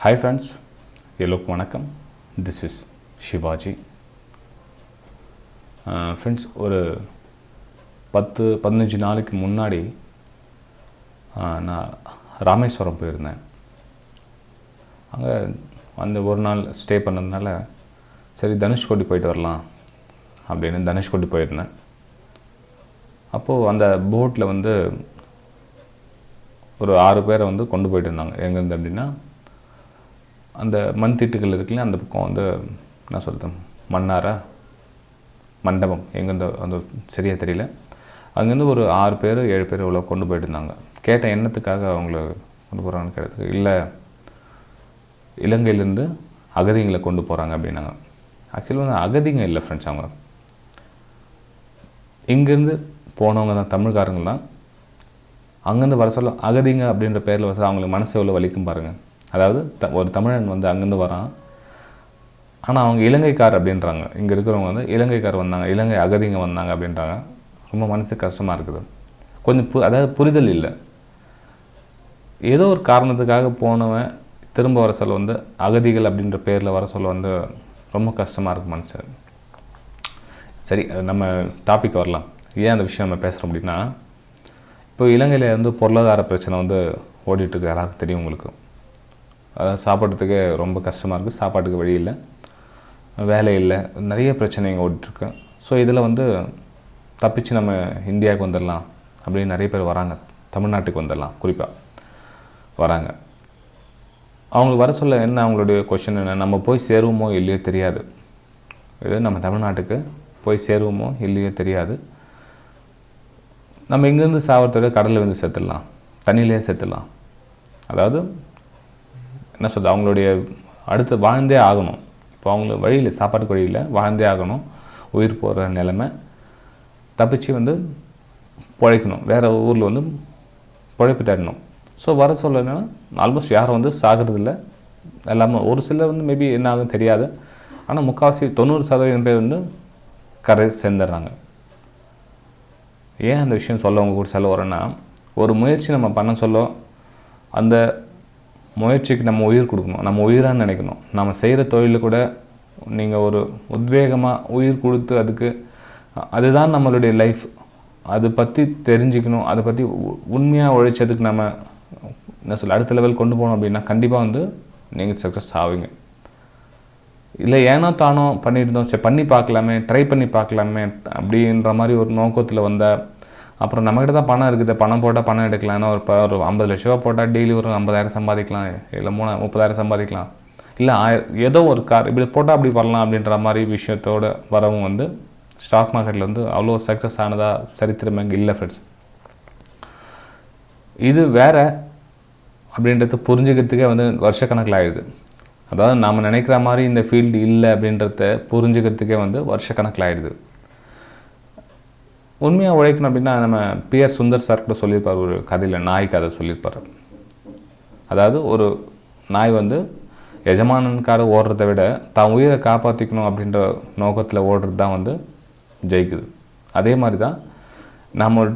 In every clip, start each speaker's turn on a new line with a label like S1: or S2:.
S1: Hi friends, எல்லோருக்கும் வணக்கம். This is Shivaji. Friends, ஒரு 10-15 நாளைக்கு முன்னாடி நான் ராமேஸ்வரம் போயிருந்தேன். அங்கே அந்த ஒரு நாள் ஸ்டே பண்ணதுனால சரி தனுஷ்கோடி போயிட்டு வரலாம் அப்படின்னு தனுஷ்கோடி போயிருந்தேன். அப்போது அந்த போட்டில் ஒரு 6 பேரை கொண்டு போயிட்டு இருந்தாங்க. எங்கேருந்து அப்படின்னா அந்த மண் திட்டுகள் இருக்குல்ல, அந்த பக்கம் என்ன சொல்கிறது, மண்டபம் எங்கேருந்து அந்த சரியாக தெரியல. அங்கேருந்து ஒரு 6 பேர் 7 பேர் இவ்வளோ கொண்டு போயிட்டு இருந்தாங்க. கேட்டேன் என்னத்துக்காக அவங்கள கொண்டு போகிறாங்கன்னு கேட்டதுக்கு, இல்லை இலங்கையிலேருந்து அகதிங்களை கொண்டு போகிறாங்க அப்படின்னாங்க. ஆக்சுவலாக அகதிங்க இல்லை ஃப்ரெண்ட்ஸ், அவங்க இங்கேருந்து போனவங்க தான், தமிழ்காரங்க தான். அங்கேருந்து வர சொல்ல அகதிங்க அப்படின்ற பேரில் வர அவங்களுக்கு மனசு எவ்வளோ வலிக்கும் பாருங்கள். அதாவது ஒரு தமிழன் அங்கேருந்து வரான், ஆனால் அவங்க இலங்கைக்கார் அப்படின்றாங்க. இங்கே இருக்கிறவங்க இலங்கைக்கார் வந்தாங்க, இலங்கை அகதிங்க வந்தாங்க அப்படின்றாங்க. ரொம்ப மனசு கஷ்டமாக இருக்குது. கொஞ்சம் அதாவது புரிதல் இல்லை. ஏதோ ஒரு காரணத்துக்காக போனவன் திரும்ப வர சொல்ல அகதிகள் அப்படின்ற பேரில் வர சொல்ல ரொம்ப கஷ்டமாக இருக்குது மனசு. சரி, நம்ம டாபிக் வரலாம். ஏன் அந்த விஷயம் நம்ம பேசுகிறோம் அப்படின்னா, இப்போ இலங்கையில் பொருளாதார பிரச்சனை ஓடிட்டுருக்கு. எல்லாருக்கும் தெரியும் உங்களுக்கு. அதாவது சாப்பிட்றதுக்கே ரொம்ப கஷ்டமாக இருக்குது, சாப்பாட்டுக்கு வழி இல்லை, வேலை இல்லை, நிறைய பிரச்சனைங்க ஓடிட்டுருக்கு. ஸோ இதில் தப்பிச்சு நம்ம இந்தியாவுக்கு வந்துடலாம் அப்படின்னு நிறைய பேர் வராங்க. தமிழ்நாட்டுக்கு வந்துடலாம் குறிப்பாக வராங்க. அவங்களுக்கு வர சொல்ல என்ன, அவங்களுடைய கொஷின் என்ன, நம்ம போய் சேருவோமோ இல்லையோ தெரியாது. இது நம்ம தமிழ்நாட்டுக்கு போய் சேருவோமோ இல்லையோ தெரியாது. நம்ம இங்கேருந்து சாவறதோட கடலில் செத்துடலாம், தண்ணியிலே செத்துடலாம். அதாவது என்ன சொல்கிறது, அவங்களுடைய அடுத்து வாழ்ந்தே ஆகணும். இப்போ அவங்களுக்கு வழியில் சாப்பாட்டுக்கு வழியில் வாழ்ந்தே ஆகணும், உயிர் போகிற நிலைமை. தப்பிச்சு பிழைக்கணும், வேறு ஊரில் பிழைப்பு தேடணும். ஸோ வர சொல்லனா ஆல்மோஸ்ட் யாரும் சாகிறதில்ல. எல்லாமே ஒரு சிலர் மேபி என்ன ஆகும் தெரியாது, ஆனால் முக்கால்வாசி 90% பேர் கரை சேர்ந்துடுறாங்க. ஏன் அந்த விஷயம் சொல்ல அவங்க கூட சொல்ல வரேன்னா, ஒரு முயற்சி நம்ம பண்ண சொல்ல அந்த முயற்சிக்கு நம்ம உயிர் கொடுக்கணும், நம்ம உயிராக நினைக்கணும். நம்ம செய்கிற தொழிலில் கூட நீங்கள் ஒரு உத்வேகமாக உயிர் கொடுத்து அதுதான் நம்மளுடைய லைஃப், அதை பற்றி தெரிஞ்சுக்கணும், அதை பற்றி உண்மையாக உழைச்சதுக்கு நம்ம என்ன சொல்ல அடுத்த லெவல் கொண்டு போகணும் அப்படின்னா கண்டிப்பாக நீங்கள் சக்ஸஸ் ஆவீங்க. இல்லை ஏனோ தானோ பண்ணிட்டு இருந்தோம், சரி பண்ணி பார்க்கலாமே, ட்ரை பண்ணி பார்க்கலாமே அப்படின்ற மாதிரி ஒரு நோக்கத்தில் வந்தால் அப்புறம் நம்மகிட்ட தான் பணம் இருக்குது, பணம் போட்டால் பணம் எடுக்கலாம்னா ஒரு 50 லட்ச ரூபா போட்டால் டெய்லி ஒரு 50,000 சம்பாதிக்கலாம், இல்லை 30,000 சம்பாதிக்கலாம், இல்லை ஏதோ ஒரு கார் இப்படி போட்டால் அப்படி வரலாம் அப்படின்ற மாதிரி விஷயத்தோடு வரவும் ஸ்டாக் மார்க்கெட்டில் அவ்வளோ சக்ஸஸ் ஆனதாக சரித்திரம் எங்கே இல்லை ஃப்ரெண்ட்ஸ். இது வேறு அப்படின்றது புரிஞ்சுக்கிறதுக்கே வருஷக்கணக்கில் ஆகிடுது. அதாவது நாம் நினைக்கிற மாதிரி இந்த ஃபீல்டு இல்லை அப்படின்றத புரிஞ்சுக்கிறதுக்கே வருஷக்கணக்கில் ஆகிடுது. உண்மையாக உழைக்கணும் அப்படின்னா நம்ம பிஆர் சுந்தர் சார் கூட சொல்லியிருப்பார், ஒரு கதையில் நாய் கதை சொல்லியிருப்பார். அதாவது ஒரு நாய் எஜமானனுக்காக ஓடுறத விட தான் உயிரை காப்பாற்றிக்கணும் அப்படின்ற நோக்கத்தில் ஓடுறது தான் ஜெயிக்குது. அதே மாதிரி தான் நம்ம ஒரு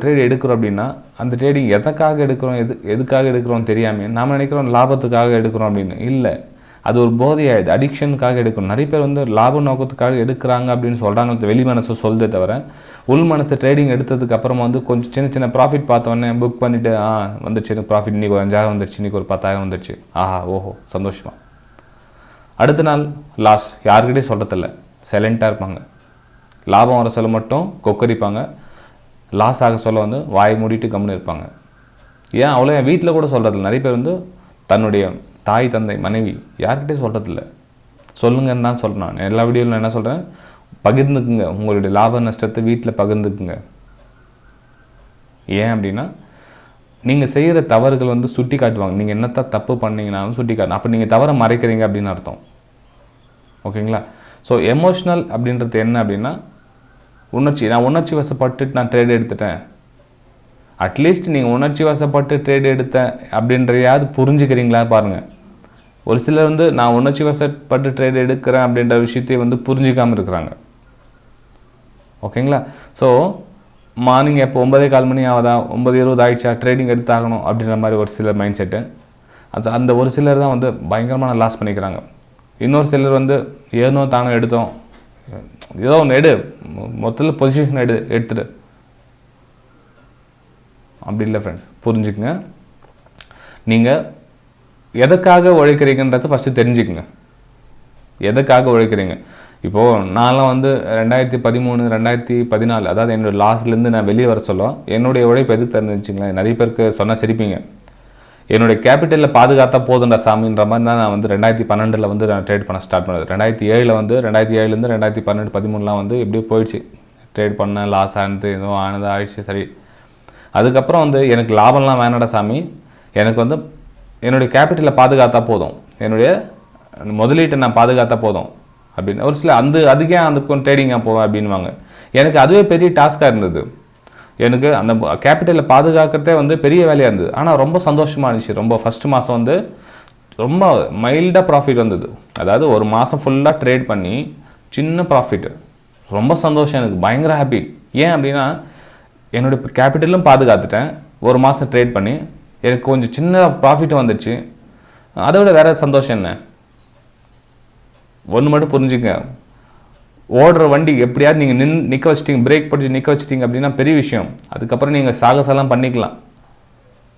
S1: ட்ரேட் எடுக்கிறோம் அப்படின்னா அந்த ட்ரேடிங் எதற்காக எடுக்கிறோம், எதுக்காக எடுக்கிறோம் தெரியாமல் நாம் நினைக்கிறோம் லாபத்துக்காக எடுக்கிறோம் அப்படின்னு. இல்லை, அது ஒரு போதையாயிடுது, அடிக்ஷனுக்காக எடுக்கணும். நிறைய பேர் லாப நோக்கத்துக்காக எடுக்கிறாங்க அப்படின்னு சொல்கிறாங்க, வெளி மனசு சொல்லுதே தவிர உள் மனசு ட்ரேடிங் எடுத்ததுக்கு அப்புறமா கொஞ்சம் சின்ன சின்ன ப்ராஃபிட் பார்த்தோன்னே புக் பண்ணிவிட்டு வந்துடுச்சு ப்ராஃபிட், இன்றைக்கி ஒரு 5,000 வந்துடுச்சு, இன்றைக்கி ஒரு 10,000 வந்துடுச்சு, ஆஹா ஓஹோ சந்தோஷமா. அடுத்த நாள் லாஸ், யாருக்கிட்டே சொல்கிறதில்ல, சைலண்ட்டாக இருப்பாங்க. லாபம் வர சொல்ல மட்டும் கொக்கரிப்பாங்க, லாஸ் ஆக சொல்ல வாயை மூடிட்டு கம்முன்னு இருப்பாங்க. ஏன் அவ்வளோ என் வீட்டில் கூட சொல்கிறதில்ல. நிறைய பேர் தன்னுடைய தாய் தந்தை மனைவி யார்கிட்டே சொல்கிறதில்ல. சொல்லுங்கன்னு தான் சொல்கிறேன். நான் எல்லா வீடியோவில் நான் என்ன சொல்கிறேன், பகிர்ந்துக்குங்க, உங்களுடைய லாப நஷ்டத்தை வீட்டில் பகிர்ந்துக்குங்க. ஏன் அப்படின்னா நீங்கள் செய்கிற தவறுகள் சுட்டி காட்டுவாங்க. நீங்கள் என்னத்தான் தப்பு பண்ணீங்கன்னாலும் சுட்டி காட்டணும். அப்போ நீங்கள் தவறை மறைக்கிறீங்க அப்படின்னு அர்த்தம். ஓகேங்களா? ஸோ எமோஷ்னல் அப்படின்றது என்ன அப்படின்னா நான் உணர்ச்சி வசப்பட்டு நான் ட்ரேட் எடுத்துட்டேன். அட்லீஸ்ட் நீங்கள் உணர்ச்சி வசப்பட்டு ட்ரேட் எடுத்தேன் அப்படின்றையாவது புரிஞ்சுக்கிறீங்களா பாருங்கள். ஒரு சிலர் நான் உணர்ச்சி வசப்பட்டு ட்ரேட் எடுக்கிறேன் அப்படின்ற விஷயத்தை புரிஞ்சிக்காமல் இருக்கிறாங்க. ஓகேங்களா? ஸோ மார்னிங் எப்போ 9:15 மணி ஆகுதா, 9:20 ஆகிடுச்சா, ட்ரேடிங் எடுத்தாகணும் அப்படின்ற மாதிரி ஒரு சில மைண்ட் செட்டு. அது அந்த ஒரு சிலர் தான் வந்து பயங்கரமான லாஸ் பண்ணிக்கிறாங்க. இன்னொரு சிலர் வந்து ஏனோ தானோ எடுத்தோம், ஏதோ ஒன்று எடு, மொத்தத்தில் பொசிஷன் எடுத்துட்டு அப்படி இல்லை ஃப்ரெண்ட்ஸ். புரிஞ்சுக்குங்க, நீங்கள் எதுக்காக உழைக்கிறீங்கன்றத ஃபஸ்ட்டு தெரிஞ்சுக்குங்க. எதுக்காக உழைக்கிறீங்க? இப்போது நான்லாம் வந்து 2013 2014 அதாவது என்னோடய லாஸ்ட்லேருந்து நான் வெளியே வர சொல்ல என்னுடைய உழைப்பு எதுக்கு தெரிஞ்சுங்களேன். நிறைய பேருக்கு சொன்னால் சிரிப்பீங்க. என்னுடைய கேபிட்டலில் பாதுகாத்தா போதுன்ற சாமின்ற மாதிரி தான் நான் வந்து 2012 வந்து நான் ட்ரேட் பண்ண ஸ்டார்ட் பண்ணது. 2007 வந்து 2007லேருந்து 2012 13 வந்து எப்படியோ போயிடுச்சு. ட்ரேட் பண்ண லாஸ் ஆனது, எதுவும் ஆனது ஆயிடுச்சு. சரி, அதுக்கப்புறம் வந்து எனக்கு லாபம்லாம் வேணாடா சாமி, எனக்கு வந்து என்னுடைய கேபிட்டலை பாதுகாத்தா போதும், என்னுடைய முதலீட்டை நான் பாதுகாத்தா போதும் அப்படின்னு ஒரு சில அதுக்கே அதுக்கும் ட்ரேடிங்காக போவேன் அப்படின்வாங்க. எனக்கு அதுவே பெரிய டாஸ்காக இருந்தது. எனக்கு அந்த கேபிட்டலை பாதுகாக்கிறதே வந்து பெரிய வேலையாக இருந்தது. ஆனால் ரொம்ப சந்தோஷமாக இருந்துச்சு. ரொம்ப ஃபஸ்ட்டு மாதம் வந்து ரொம்ப மைல்டாக ப்ராஃபிட் வந்தது. அதாவது ஒரு மாதம் ஃபுல்லாக ட்ரேட் பண்ணி சின்ன ப்ராஃபிட்டு, ரொம்ப சந்தோஷம், எனக்கு பயங்கர ஹாப்பி. ஏன் அப்படின்னா என்னுடைய கேபிட்டலும் பாதுகாத்துட்டேன், ஒரு மாதம் ட்ரேட் பண்ணி எனக்கு கொஞ்சம் சின்ன ப்ராஃபிட்டும் வந்துடுச்சு. அதை விட வேறு சந்தோஷம் என்ன? ஒன்று மட்டும் புரிஞ்சுங்க, ஓடுற வண்டி எப்படியாவது நீங்கள் நிற்க வச்சிட்டிங்க, பிரேக் போட்டு நிற்க வச்சிட்டிங்க அப்படின்னா பெரிய விஷயம். அதுக்கப்புறம் நீங்கள் சாகசெல்லாம் பண்ணிக்கலாம்.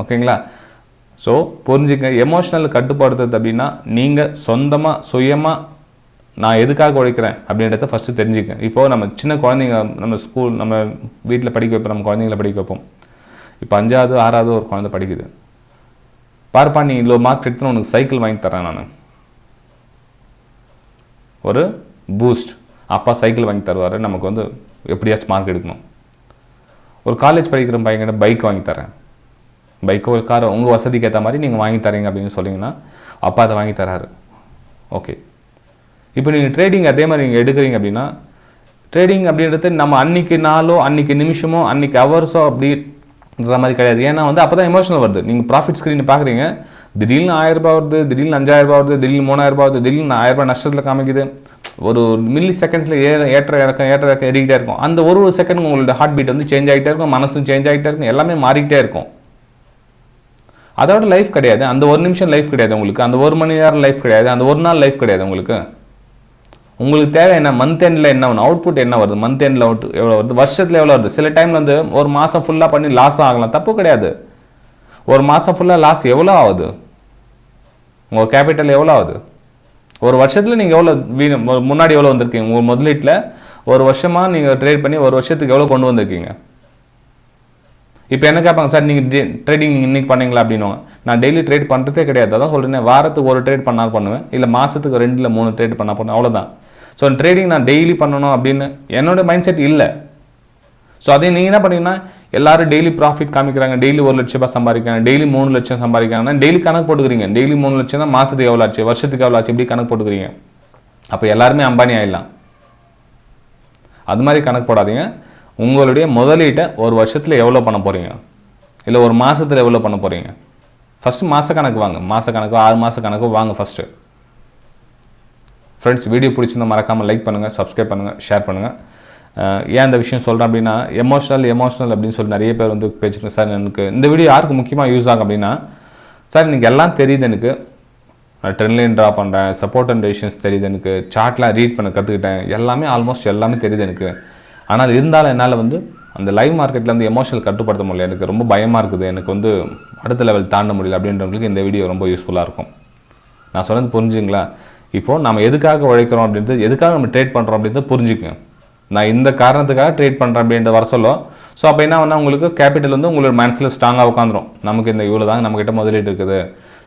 S1: ஓகேங்களா? ஸோ புரிஞ்சுங்க, எமோஷ்னல் கட்டுப்படுத்துறது அப்படின்னா நீங்கள் சொந்தமாக சுயமாக நான் எதுக்காக உழைக்கிறேன் அப்படின்றத ஃபஸ்ட்டு தெரிஞ்சுக்கங்க. இப்போது நம்ம சின்ன குழந்தைங்க, நம்ம ஸ்கூல் நம்ம வீட்டில் படிக்க வைப்போம், நம்ம குழந்தைங்கள படிக்க வைப்போம். இப்போ 5வது 6வது ஒரு குழந்தை படிக்குது. பார்ப்பா, நீ இவ்வளோ மார்க் எடுத்துன்னு உனக்கு சைக்கிள் வாங்கி தரேன், நான் ஒரு பூஸ்ட், அப்பா சைக்கிள் வாங்கி தருவார், நமக்கு வந்து எப்படியாச்சும் மார்க் எடுக்கணும். ஒரு காலேஜ் படிக்கிற பையன்கிட்ட பைக் வாங்கி தரேன், பைக்கோ ஒரு காரோ உங்கள் வசதிக்கு ஏற்ற மாதிரி நீங்கள் வாங்கி தரீங்க அப்படின்னு சொன்னீங்கன்னா அப்பா அதை வாங்கி தராரு. ஓகே, இப்போ நீங்கள் ட்ரேடிங் அதே மாதிரி நீங்கள் எடுக்கிறீங்க அப்படின்னா, ட்ரேடிங் அப்படின்றது நம்ம அன்றைக்கி நாளோ அன்றைக்கி நிமிஷமோ அன்றைக்கி ஹவர்ஸோ அப்படின்ற மாதிரி கிடையாது. ஏன்னா வந்து அப்போ தான் எமோஷனல் வருது. நீங்கள் ப்ராஃபிட் ஸ்க்ரீன் பார்க்குறீங்க, திடீர்னு 1000 ரூபா வருது, திடீர்னு 5000 ரூபா வருது, திடீர்னு 3000 ரூபா வருது, திடீர்னு 1000 ரூபா நஷ்டத்தில் காமிக்குது. ஒரு மில்லி செகண்ட்ஸில் ஏற்ற இறக்கம் ஏறிக்கிட்டே இருக்கும். அந்த ஒரு செகண்ட் உங்களோட ஹார்ட் பீட் வந்து சேஞ்ச் ஆகிட்டே இருக்கும், மனசும் சேஞ்ச் ஆகிட்டே இருக்கும், எல்லாமே மாறிக்கிட்டே இருக்கும். அதோட லைஃப் கிடையாது, அந்த ஒரு நிமிஷம் லைஃப் கிடையாது உங்களுக்கு, அந்த ஒரு மணி நேரம் லைஃப் கிடையாது, அந்த ஒரு நாள் லைஃப் கிடையாது உங்களுக்கு. உங்களுக்கு தேவை என்ன? மந்த் எண்டில் என்ன ஒன்று அவுட்புட் என்ன வருது, மந்த் எண்டில் எவ்வளோ வருது, வருஷத்தில் எவ்வளோ வருது. சில டைம் வந்து ஒரு மாதம் ஃபுல்லாக பண்ணி லாஸ் ஆகலாம், தப்பு கிடையாது. ஒரு மாதம் ஃபுல்லாக லாஸ் எவ்வளோ ஆகுது, உங்கள் கேபிட்டல் எவ்வளோ ஆகுது, ஒரு வருஷத்தில் நீங்கள் எவ்வளோ முன்னாடி எவ்வளோ வந்திருக்கீங்க, உங்கள் முதலீட்டில் ஒரு வருஷமாக நீங்கள் ட்ரேட் பண்ணி ஒரு வருஷத்துக்கு எவ்வளோ கொண்டு வந்திருக்கீங்க. இப்போ என்ன கேட்பாங்க, சார் நீங்கள் ட்ரேடிங் இன்றைக்கி பண்ணீங்களா அப்படின்னு. நான் டெய்லி ட்ரேட் பண்ணுறதே கிடையாது. அதான் சொல்கிறேன், வாரத்துக்கு ஒரு ட்ரேட் பண்ணால் பண்ணுவேன், இல்லை மாதத்துக்கு 2 இல்லை 3 ட்ரேட் பண்ணால் பண்ணுவேன், அவ்வளோதான். ஸோ ட்ரேடிங் நான் டெய்லி பண்ணணும் அப்படின்னு என்னோடய மைண்ட் செட் இல்லை. ஸோ அதே நீங்கள் என்ன பண்ணீங்கன்னா, எல்லாரும் டெய்லி ப்ராஃபிட் காமிக்கிறாங்க, டெய்லி 1 லட்ச ரூபாய் சம்பாதிக்கிறாங்க, டெய்லி 3 லட்சம் சம்பாதிக்கிறாங்கன்னா டெய்லி கணக்கு போட்டுக்கிறீங்க. டெய்லி 3 லட்சம் தான், மாதத்துக்கு எவ்வளோ ஆச்சு, வருஷத்துக்கு எவ்வளோ ஆச்சு, இப்படி கணக்கு போட்டுக்கிறீங்க. அப்போ எல்லாருமே அம்பானி ஆகிடலாம். அது மாதிரி கணக்கு போடாதீங்க. உங்களுடைய முதலீட்டை ஒரு வருஷத்தில் எவ்வளோ பண்ண போகிறீங்க, இல்லை ஒரு மாதத்தில் எவ்வளோ பண்ண போகிறீங்க, ஃபஸ்ட்டு மாத கணக்கு வாங்க. மாத கணக்கு 6 மாத கணக்கு வாங்க ஃபஸ்ட்டு. ஃப்ரெண்ட்ஸ், வீடியோ பிடிச்சிருந்தா மறக்காமல் லைக் பண்ணுங்கள், சப்ஸ்கிரைப் பண்ணுங்கள், ஷேர் பண்ணுங்கள். ஏன் இந்த விஷயம் சொல்கிறேன் அப்படின்னா, எமோஷ்னல் அப்படின்னு சொல்லி நிறைய பேர் வந்து பேசிருக்கேன். சார் எனக்கு இந்த வீடியோ யாருக்கு முக்கியமாக யூஸ் ஆகும் அப்படின்னா, சார் எனக்கு எல்லாம் தெரியுது, எனக்கு நான் ட்ரெண்ட் லைன் ட்ரா பண்ணுறேன், சப்போர்ட் அண்ட் ரெசிஸ்டன்ஸ் தெரியுது, எனக்கு சார்ட்லாம் ரீட் பண்ண கற்றுக்கிட்டேன், எல்லாமே ஆல்மோஸ்ட் எல்லாமே தெரியுது எனக்கு. ஆனால் இருந்தாலும் என்னால் வந்து அந்த லைவ் மார்க்கெட்டில் வந்து எமோஷனல் கட்டுப்படுத்த முடியல, எனக்கு ரொம்ப பயமாக இருக்குது, எனக்கு வந்து அடுத்த லெவல் தாண்ட முடியல அப்படின்றவங்களுக்கு இந்த வீடியோ ரொம்ப யூஸ்ஃபுல்லாக இருக்கும். நான் சொன்னது புரிஞ்சுங்களா? இப்போது நம்ம எதுக்காக உழைக்கிறோம் அப்படின்றது, எதுக்காக நம்ம ட்ரேட் பண்ணுறோம் அப்படின்றத புரிஞ்சுக்குங்க. நான் இந்த காரணத்துக்காக ட்ரேட் பண்ணுறேன் அப்படின்ற வர சொல்லும். ஸோ அப்போ என்ன பண்ணால் உங்களுக்கு கேபிட்டல் வந்து உங்களோட மனசில் ஸ்ட்ராங்காக உட்காந்துரும். நமக்கு இந்த இவ்வளோ தான் நம்மக்கிட்ட முதலீடு இருக்குது,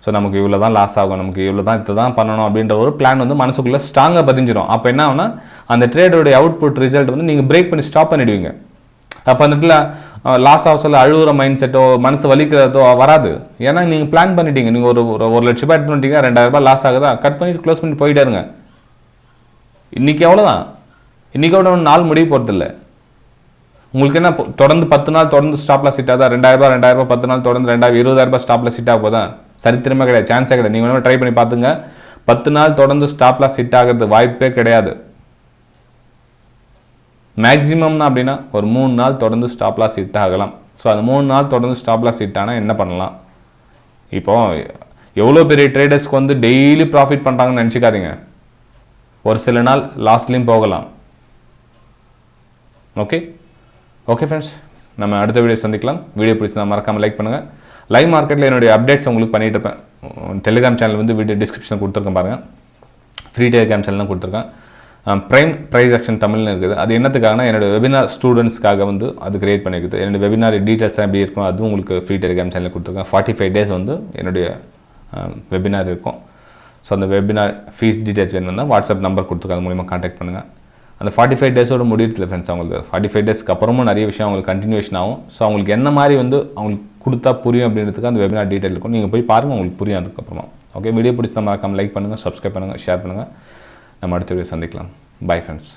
S1: ஸோ நமக்கு இவ்வளோ தான் லாஸ் ஆகும், நமக்கு இவ்வளோ தான் இது தான் பண்ணணும் அப்படின்ற ஒரு பிளான் வந்து மனசுக்குள்ளே ஸ்ட்ராங்காக பதிஞ்சிடும். அப்போ என்ன ஆகுனா, அந்த ட்ரேடோடைய அவுட்புட் ரிசல்ட் வந்து நீங்கள் பிரேக் பண்ணி ஸ்டாப் பண்ணிடுவீங்க. அப்போ அந்த இடத்துல லாஸ் ஆக சொல்ல அழுகுற மைண்ட் செட்டோ மனசு வலிக்கிறதோ வராது. ஏன்னா நீங்கள் பிளான் பண்ணிட்டீங்க. நீங்கள் ஒரு லட்ச ரூபாய் எடுத்து வந்துட்டீங்க, 2000 ரூபாய் லாஸ் ஆகுதா, கட் பண்ணிட்டு க்ளோஸ் பண்ணிட்டு போயிட்டாருங்க. இன்றைக்கி எவ்வளோதான், இன்றைக்கோட ஒன்று நாள் முடிய போகிறதில்ல. உங்களுக்கு என்ன தொடர்ந்து 10 நாள் தொடர்ந்து ஸ்டாப்ல சிட் ஆகுதா, 2000 ரூபாய் 10 நாள் தொடர்ந்து 2000 ரூபாய் ஸ்டாப்ல சிட் ஆக போதா? சரித்திரமே கிடையாது, சான்ஸே கிடையாது. நீங்கள் வேணும் ட்ரை பண்ணி பார்த்துங்க. 10 நாள் தொடர்ந்து ஸ்டாப்ல சிட் ஆகிறது வாய்ப்பே கிடையாது. மேக்ஸிமம்னா அப்படின்னா ஒரு 3 நாள் தொடர்ந்து ஸ்டாப் லாஸ் ஹிட் ஆகலாம். ஸோ அந்த 3 நாள் தொடர்ந்து ஸ்டாப் லாஸ் ஹிட் ஆனால் என்ன பண்ணலாம்? இப்போது எவ்வளோ பெரிய ட்ரேடர்ஸ்க்கு வந்து டெய்லி ப்ராஃபிட் பண்ணுறாங்கன்னு நினச்சிக்காதீங்க. ஒரு சில நாள் லாஸ்ட்லேயும் போகலாம். ஓகே ஃப்ரெண்ட்ஸ், நம்ம அடுத்த வீடியோ சந்திக்கலாம். வீடியோ பிடிச்சா மறக்காமல் லைக் பண்ணுங்கள். லைவ் மார்க்கெட்டில் என்னுடைய அப்டேட்ஸ் உங்களுக்கு பண்ணிகிட்டு இருப்பேன். டெலிகிராம் சேனல் வந்து வீடியோ டிஸ்கிரிப்ஷனில் கொடுத்துருக்கேன் பாருங்கள். ஃப்ரீ டெலிகிராம் சேனல்லாம் கொடுத்துருக்கேன். ப்ரைஸ்-Aktion தமிழ்னு இருக்குது. அது என்னத்துக்காகனா என்னோடய வெபினார் ஸ்டூடெண்ட்ஸ்க்காக வந்து அது கிரியேட் பண்ணியிருக்குது. என்னோடய வெபினார் டீட்டெயில்ஸாக எப்படி இருக்கும் அதுவும் உங்களுக்கு ஃப்ரீ டெலிகிராம் சேனலில் கொடுத்துருக்கேன். 45 days வந்து என்னுடைய வெபினார் இருக்கும். ஸோ அந்த வெபினார் ஃபீஸ் டீட்டெயில்ஸ் என்னென்னா வாட்ஸ்அப் நம்பர் கொடுத்துருக்காங்க, அது மூலிமா கான்டாக்ட் பண்ணுங்கள். அந்த 45 days முடியல ஃப்ரெண்ட்ஸ். அவங்களுக்கு 45 daysக்கு அப்புறமும் நிறைய விஷயம் அவங்களுக்கு கண்டினியூஷன் ஆகும். ஸோ அவங்களுக்கு என்ன மாதிரி வந்து அவங்களுக்கு கொடுத்தா புரியும் அப்படின்றதுக்கு அந்த வெபினார் டீட்டெயில் இருக்கும். நீங்கள் போய் பாருங்கள், உங்களுக்கு புரியும் அதுக்கப்புறமா. ஓகே, வீடியோ பிடிச்சா மறக்காமல் லைக் பண்ணுங்கள், சப்ஸ்கிரைப் பண்ணுங்கள், ஷேர் பண்ணுங்கள். நம்ம அடுத்த வீடியோ சந்திக்கலாம். Bye friends.